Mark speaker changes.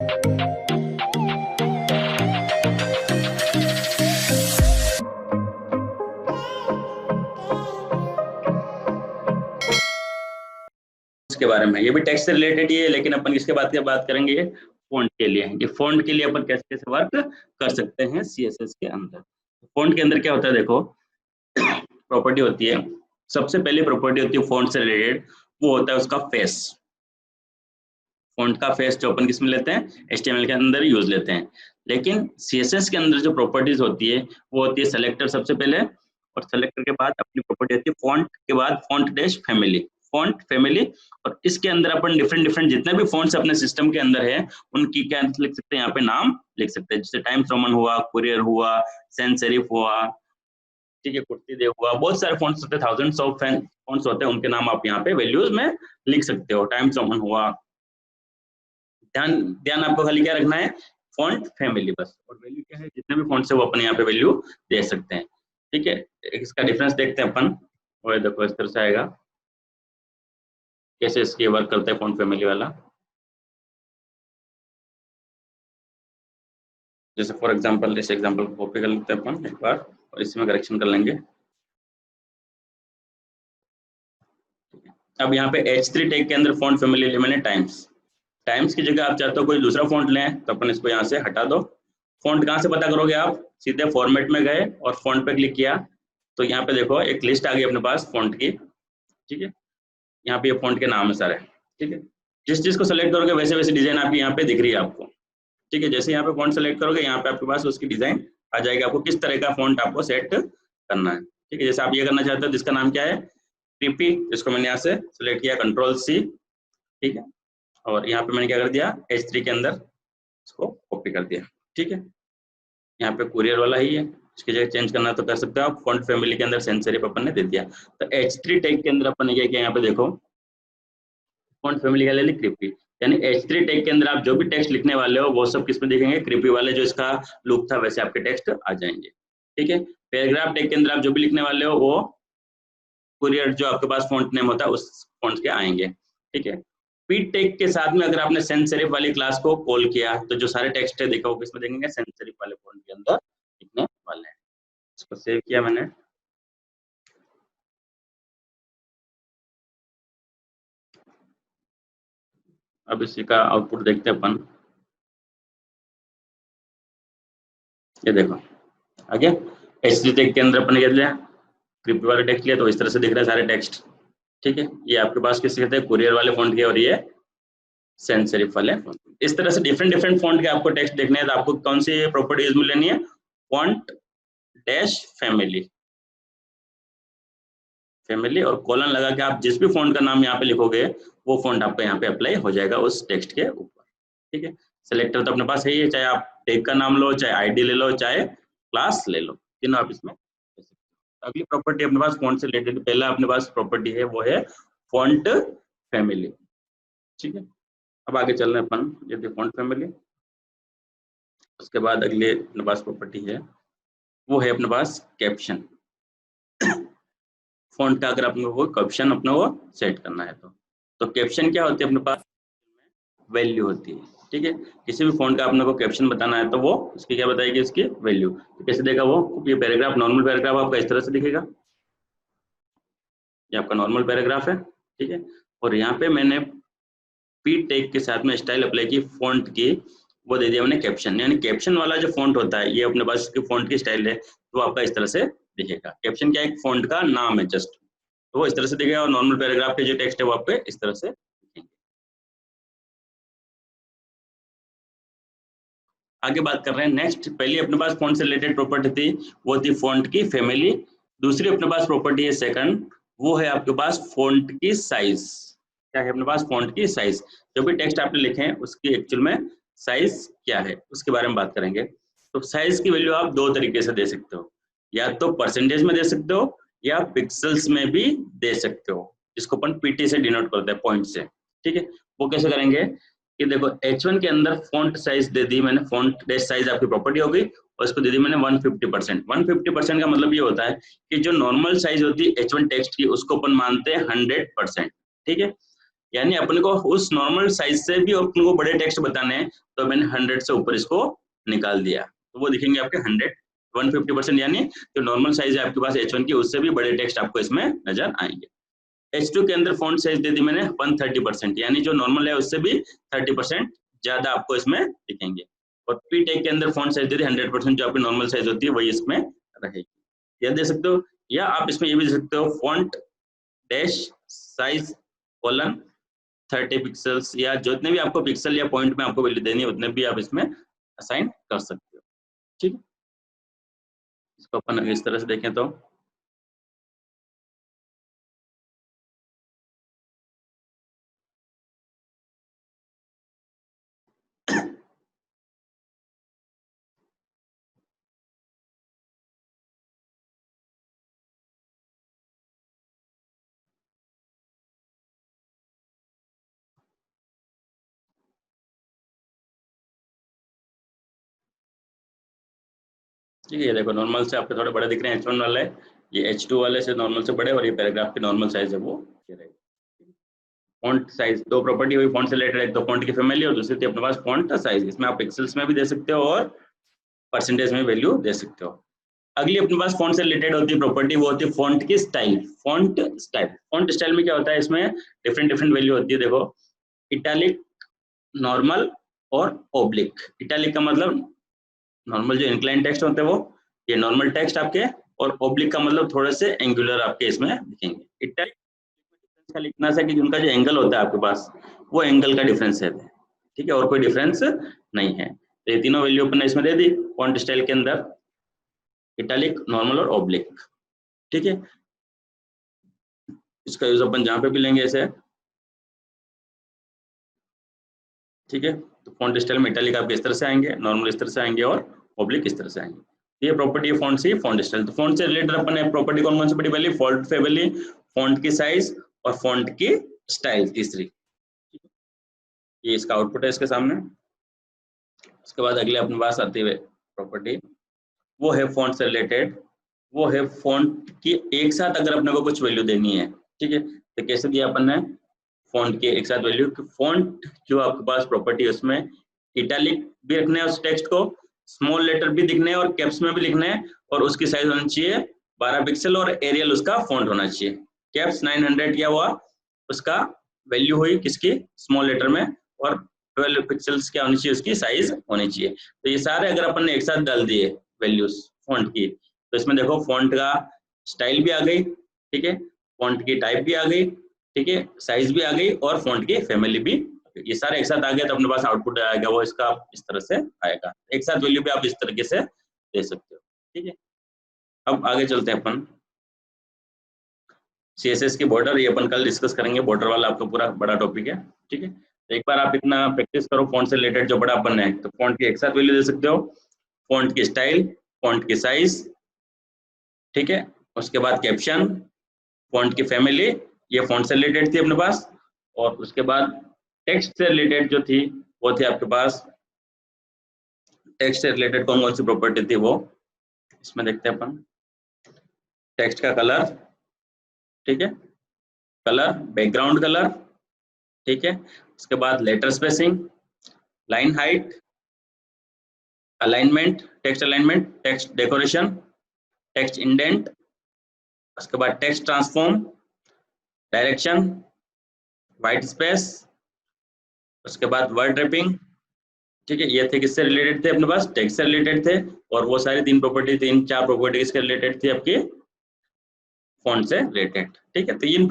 Speaker 1: के बारे में, ये भी टेक्स्ट से रिलेटेड ही है, लेकिन अपन किसके बात करेंगे, फॉन्ट के लिए। ये फॉन्ट के लिए अपन कैसे कैसे वर्क कर सकते हैं सीएसएस के अंदर। फॉन्ट के अंदर क्या होता है, देखो प्रॉपर्टी होती है, सबसे पहली प्रॉपर्टी होती है फॉन्ट से रिलेटेड, वो होता है उसका फेस। फॉन्ट का फेस जो अपन किसमें लेते हैं, एचटीएमएल के अंदर यूज लेते हैं। लेकिन सीएसएस के अंदर जो प्रॉपर्टीज होती है वो होती है सेलेक्टर सबसे पहले, और सेलेक्टर के बाद अपनी प्रॉपर्टी होती है फॉन्ट के बाद font dash family, font family. और इसके अंदर अपन डिफरेंट डिफरेंट जितने भी फॉन्ट्स अपने सिस्टम के अंदर है उनकी क्या लिख सकते हैं, यहाँ पे नाम लिख सकते हैं, जैसे टाइम्स रोमन हुआ, कुरियर हुआ, सैंस सेरिफ हुआ, ठीक है, कुर्ती दे हुआ, बहुत सारे फॉन्ट्स होते हैं, थाउजेंड्स ऑफ फॉन्ट्स होते हैं, उनके नाम आप यहाँ पे वैल्यूज में लिख सकते हो। टाइम्स रोमन हुआ, ध्यान ध्यान आपको खाली क्या रखना है, फॉन्ट फैमिली बस, और वैल्यू क्या है, जितने भी फॉन्ट्स है वो अपन यहाँ पे वैल्यू दे सकते हैं। ठीक है, इसका डिफरेंस देखते हैं अपन, और देखो इस तरह से आएगा, कैसे इसकी वर्क करता है फॉन्ट फैमिली वाला। जैसे फॉर एग्जांपल इस एग्जांपल को कॉपी कर लेते हैं अपन एक बार, और इसमें करेक्शन कर लेंगे। अब यहाँ पे H3 टैग के अंदर फॉन्ट फैमिली ले मैंने टाइम्स, टाइम्स की जगह आप चाहते हो कोई दूसरा फॉन्ट लें तो अपन इसको यहाँ से हटा दो। फॉन्ट कहाँ से पता करोगे आप, सीधे फॉर्मेट में गए और फॉन्ट पे क्लिक किया तो यहाँ पे देखो एक लिस्ट आ गई अपने पास फॉन्ट की। ठीक है, यहाँ पे ये फॉन्ट के नाम है सारे। ठीक है, जिस चीज को सेलेक्ट करोगे वैसे वैसे डिजाइन आपकी यहाँ पे दिख रही है आपको। ठीक है, जैसे यहाँ पे फॉन्ट सेलेक्ट करोगे यहाँ पे आपके पास उसकी डिजाइन आ जाएगी, आपको किस तरह का फॉन्ट आपको सेट करना है। ठीक है, जैसे आप ये करना चाहते हो जिसका नाम क्या है, क्रीपी, जिसको मैंने यहाँ से सेलेक्ट किया Ctrl+C। ठीक है, और यहाँ पे मैंने क्या कर दिया, H3 के अंदर इसको कॉपी कर दिया। ठीक है, यहाँ पे कुरियर वाला ही है, इसकी जगह चेंज करना तो कर सकते हो आप। फॉन्ट फैमिली के अंदर सैंस सेरिफ अपन ने दे दिया। तो H3 टैग के अंदर अपन ने क्या किया, यहाँ पे देखो फॉन्ट फैमिली का ले ली क्रीपी, यानी H3 टैग के अंदर आप जो भी टेक्स्ट लिखने वाले हो वो सब किसमें दिखेंगे, क्रीपी वाले, जो इसका लुक था वैसे आपके टेक्स्ट आ जाएंगे। ठीक है, पैराग्राफ टैग के अंदर आप जो भी लिखने वाले हो वो कुरियर जो आपके पास फॉन्ट नेम होता है उस फॉन्ट के आएंगे। ठीक है, पीट टैग के साथ में अगर आपने सैंस सेरिफ वाली क्लास को कॉल किया तो जो सारे टेक्स्ट है देखो किसमें देखेंगे, सैंस सेरिफ वाले फॉन्ट के अंदर लिखने वाले हैं। इसको सेव किया मैंने। अब इसी का आउटपुट देखते हैं अपन, ये देखो आ गया। H3 टैग के अंदर अपन ने क्या लिया, क्रीपी वाले टेक्स्ट लिया तो इस तरह से दिख रहा है सारे टेक्स्ट। ठीक है, ये आपके पास किसके कहते हैं, कुरियर वाले फॉन्ट के, और ये सैंस सेरिफ वाले फॉन्ट। इस तरह से डिफरेंट डिफरेंट फॉन्ट के आपको टेक्स्ट देखने हैं तो आपको कौन सी प्रॉपर्टी यूज में लेनी है, फॉन्ट डैश फैमिली, फैमिली और कॉलन लगा के आप जिस भी फॉन्ट का नाम यहाँ पे लिखोगे वो फॉन्ट आपका यहाँ पे अप्लाई हो जाएगा उस टेक्स्ट के ऊपर। ठीक है, सेलेक्टर तो अपने पास है ही है, चाहे आप टैग का नाम लो, चाहे आईडी ले लो, चाहे क्लास ले लो, तीनों आप इसमें ले सकते हो। अगली प्रॉपर्टी अपने पास फॉन्ट से रिलेटेड पहला अपने पास प्रॉपर्टी है वो है फॉन्ट फैमिली। ठीक है, अब आगे चल रहे हैं अपन, ये थी फॉन्ट फैमिली। उसके बाद अगले अपने पास प्रॉपर्टी है वो है अपने पास कैप्शन। फॉन्ट का अगर अपने को कैप्शन अपने को सेट करना है तो कैप्शन क्या होती है अपने पास, वैल्यू होती है। ठीक है, किसी भी फॉन्ट का अपने को कैप्शन बताना है तो वो उसकी क्या बताएगी, इसकी वैल्यू। तो कैसे देगा वो, ये पैराग्राफ नॉर्मल पैराग्राफ आपका इस तरह से दिखेगा, ये आपका नॉर्मल पैराग्राफ है। ठीक है, और यहाँ पे मैंने पी टैग के साथ में स्टाइल अप्लाई की फॉन्ट की, वो दे दिया मैंने कैप्शन, यानी कैप्शन वाला जो फॉन्ट होता है ये अपने पास इसकी फॉन्ट की स्टाइल है तो आपका इस तरह से दिखेगा। कैप्शन क्या है, एक फॉन्ट का नाम है जस्ट, तो वो इस तरह से दिखेगा, और नॉर्मल पैराग्राफ के जो टेक्स्ट है वो आपके इस तरह से दिखेंगे। आगे बात कर रहे हैं नेक्स्ट, पहली अपने पास फॉन्ट से रिलेटेड प्रॉपर्टी थी वो थी फॉन्ट की फैमिली। दूसरी अपने पास प्रॉपर्टी है सेकंड, वो है आपके पास फॉन्ट की साइज। क्या है अपने पास, फॉन्ट की साइज, जो भी टेक्स्ट आपने लिखे हैं उसकी एक्चुअल में साइज क्या है उसके बारे में बात करेंगे। तो साइज की वैल्यू आप दो तरीके से दे सकते हो, या तो परसेंटेज में दे सकते हो या पिक्सल्स में भी दे सकते हो, जिसको अपन पीटी से डिनोट करते हैं, पॉइंट से। ठीक है, वो कैसे करेंगे कि देखो H1 के अंदर फॉन्ट साइज दे दी मैंने, फॉन्ट डैश साइज आपकी प्रॉपर्टी हो गई, और इसको दे दी मैंने 150%। 150% का मतलब ये होता है कि जो नॉर्मल साइज होती है H1 टेक्स्ट की उसको अपन मानते हैं 100%। ठीक है, यानी अपने को उस नॉर्मल साइज से भी अपने को बड़े टेक्स्ट बताने हैं, तो मैंने 100 से ऊपर इसको निकाल दिया, तो वो दिखेंगे आपके 150%, यानी जो नॉर्मल साइज है आपके पास H1 की, उससे भी बड़े टेक्स्ट आपको इसमें नजर आएंगे। H2 के अंदर फॉन्ट साइज दे दी मैंने 130%, यानी जो नॉर्मल है उससे भी 30% ज्यादा आपको इसमें दिखेंगे। और पी टैग के अंदर फॉन्ट साइज दे दी 100%, जो आपकी नॉर्मल साइज होती है वही इसमें रहेगी, यह दे सकते हो। या आप इसमें ये भी दे सकते हो font dash size colon 30 pixels, या जितने भी आपको पिक्सल या पॉइंट में आपको वैल्यू देनी है उतने भी आप इसमें असाइन कर सकते हो। ठीक है, इसको अपन इस तरह से देखें तो ठीक है, ये देखो नॉर्मल से आपके थोड़े बड़े दिख रहे हैं H1 वाले, ये H2 वाले से नॉर्मल से बड़े, और ये पैराग्राफ की नॉर्मल साइज है वो ये रहेगी। फॉन्ट साइज दो प्रॉपर्टी हुई फॉन्ट से रिलेटेड, एक तो फॉन्ट की फैमिली और दूसरी थी अपने पास फॉन्ट साइज। इसमें आप पिक्सल्स में भी दे सकते हो और परसेंटेज में वैल्यू दे सकते हो। अगली अपने पास फॉन्ट से रिलेटेड होती है प्रॉपर्टी, वो होती है फॉन्ट की style. Font style, font style में क्या होता है, इसमें डिफरेंट वैल्यू होती है। देखो इटैलिक, नॉर्मल और ओब्लिक। इटैलिक का मतलब नॉर्मल जो इंक्लाइन टेक्स्ट होते हैं वो, ये नॉर्मल टेक्स्ट आपके, और ओब्लिक का मतलब थोड़े से एंगुलर आपके इसमें दिखेंगे। इटैलिक का लिखना है कि उनका जो एंगल होता है आपके पास, वो एंगल का डिफरेंस है, ठीक है, और कोई डिफरेंस नहीं है। तो ये तीनों वैल्यू अपने इसमें दे दी फॉन्ट स्टाइल के अंदर, इटैलिक, नॉर्मल और ओब्लिक। ठीक है, इसका यूज अपन जहां पे भी लेंगे ऐसे, ठीक है। तो फॉन्ट स्टाइल में इटैलिक आपके इस तरह से आएंगे, नॉर्मल इस तरह से आएंगे और ओब्लिक इस तरह से आएंगे। ये प्रॉपर्टी है फॉन्ट से, फॉन्ट स्टाइल। तो फॉन्ट से रिलेटेड अपन ने प्रॉपर्टी कौन कौन सी पढ़ी, पहले फॉन्ट फैमिली, फॉन्ट की साइज और फॉन्ट की स्टाइल, तीसरी। ये इसका आउटपुट है इसके सामने। उसके बाद अगले अपने पास आती है प्रॉपर्टी, वो है फॉन्ट से रिलेटेड, वो है फॉन्ट की एक साथ अगर अपने को कुछ वैल्यू देनी है, ठीक है। तो कैसे दिया अपन ने फॉन्ट के एक साथ वैल्यू, फॉन्ट जो आपके पास प्रॉपर्टी है उसमें इटैलिक भी रखना है उस टेक्स्ट को, स्मॉल लेटर भी दिखने हैं और कैप्स में भी लिखना है, और उसकी साइज होनी चाहिए 12 पिक्सल और एरियल उसका फॉन्ट होना चाहिए। कैप्स 900 क्या हुआ, उसका वैल्यू हुई किसकी, स्मॉल लेटर में, और 12 पिक्सल्स क्या होनी चाहिए, उसकी साइज होनी चाहिए। तो ये सारे अगर अपन ने एक साथ डाल दिए वैल्यूज फॉन्ट की, तो इसमें देखो फॉन्ट का स्टाइल भी आ गई, ठीक है, फॉन्ट की टाइप भी आ गई, ठीक है, साइज भी आ गई, और फॉन्ट की फैमिली भी, ये सारे एक साथ आ गए, तो अपने पास आउटपुट आएगा वो इसका इस तरह से आएगा। एक साथ वैल्यू भी आप इस तरीके से दे सकते हो, ठीक है। अब आगे चलते हैं अपन CSS की बॉर्डर, ये अपन कल डिस्कस करेंगे, बॉर्डर वाला आपका पूरा बड़ा टॉपिक है, ठीक है। तो एक बार आप इतना प्रैक्टिस करो फॉन्ट से रिलेटेड जो बड़ा अपन है, तो फॉन्ट की एक साथ वैल्यू दे सकते हो, फॉन्ट की स्टाइल, फॉन्ट की साइज, ठीक है, उसके बाद कैप्शन, फॉन्ट की फैमिली, ये फॉन्ट से रिलेटेड थी अपने पास, और उसके बाद टेक्स्ट से रिलेटेड जो थी वो थी आपके पास, टेक्स्ट से रिलेटेड कौन कौन सी प्रॉपर्टी थी वो इसमें देखते हैं अपन। टेक्स्ट का कलर, ठीक है, कलर, बैकग्राउंड कलर, ठीक है, उसके बाद letter spacing, line height, alignment, text alignment, text decoration, text indent, उसके बाद text transform, direction, white space, उसके बाद वर्ड रैपिंग, ठीक है। ये थे किससे रिलेटेड थे अपने पास, टेक्स्ट से रिलेटेड थे, और वो सारी तीन प्रॉपर्टी, तीन चार प्रॉपर्टी किसके रिलेटेड थी आपकी, फॉन्ट से रिलेटेड, ठीक है। तो इन